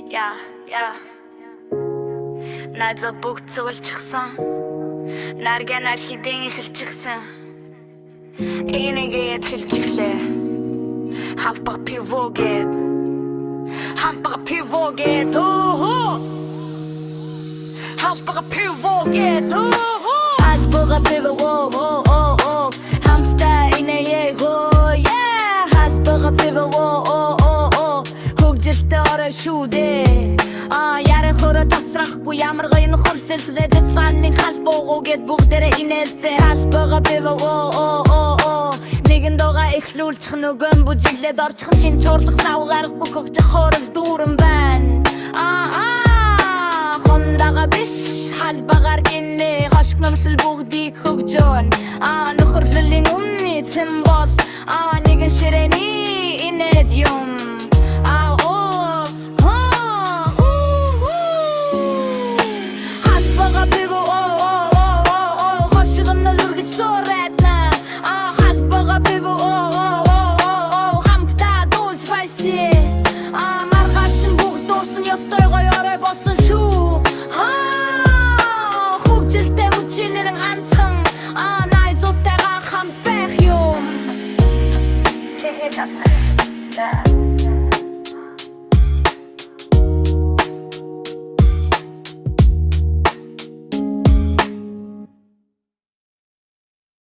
Yeah. Найзаа бүгд цуглчихсан. Нарганаар хідэн эхэлчихсэн. Энийгээд хэлчихлээ. Хампаг пивогээд. Хампаг пивогээд. Хампаг пивогээд. Хампаг пивогээд. Хамста инээго. Yeah. Хампаг пивогээд. Хөгжилтэй орой шүү дээ. Ярэ хөрө тасрахгүй ямар гойн хөрсөлсөд таны халбоо гэд бүгдээрээ инээдтэй халбага бивоо нэгэн дууга эхлүүлчих нөгөн бүжиглээд орчих шин чуурлах савгарахгүй хөгжих хорол дүүрэн байна хондага биш халбагаар гинэ хошгномсол бүгдийг хөгжөөн нөхөрлөлийн өмнө цэм бол